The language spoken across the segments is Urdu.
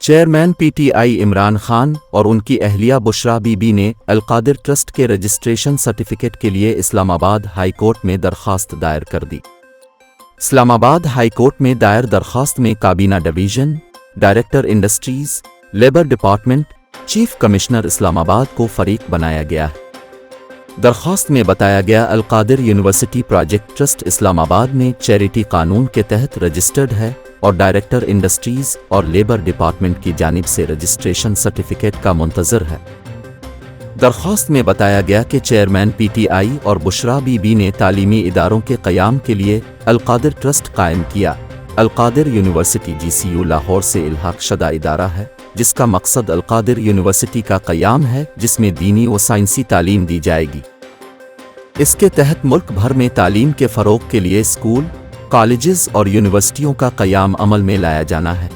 Chairman P T I Imran Khan اور ان کی اہلیہ بشرا بی بی نے القادر ٹرسٹ کے رجسٹریشن سرٹیفکیٹ کے لیے اسلام آباد ہائی کورٹ میں درخواست دائر کر دی۔ اسلام آباد ہائی کورٹ میں دائر درخواست میں کابینہ division, director industries, labour department, chief commissioner Islamabad کو فریق بنایا گیا ہے۔ درخواست میں بتایا گیا القادر یونیورسٹی پروجیکٹ ٹرسٹ اسلام آباد میں چیریٹی قانون کے تحت رجسٹرڈ ہے اور ڈائریکٹر انڈسٹریز اور لیبر ڈپارٹمنٹ کی جانب سے رجسٹریشن سرٹیفکیٹ کا منتظر ہے۔ درخواست میں بتایا گیا کہ چیئرمین پی ٹی آئی اور بشرا بی بی نے تعلیمی اداروں کے قیام کے لیے القادر ٹرسٹ قائم کیا۔ Al-Qadir university G C U Lahore سے الحاق شدہ ادارہ ہے جس کا مقصد القادر یونیورسٹی کا قیام ہے، جس میں دینی و سائنسی تعلیم دی جائے گی۔ اس کے تحت ملک بھر میں تعلیم کے فروغ کے لیے اسکول، کالجز اور یونیورسٹیوں کا قیام عمل میں لایا جانا ہے۔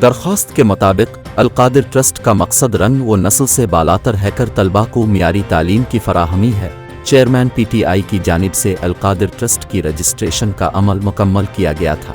درخواست کے مطابق القادر ٹرسٹ کا مقصد رنگ و نسل سے بالاتر ہے کر طلباء کو معیاری تعلیم کی فراہمی ہے۔ چیئرمین پی ٹی آئی کی جانب سے القادر ٹرسٹ کی رجسٹریشن کا عمل مکمل کیا گیا تھا۔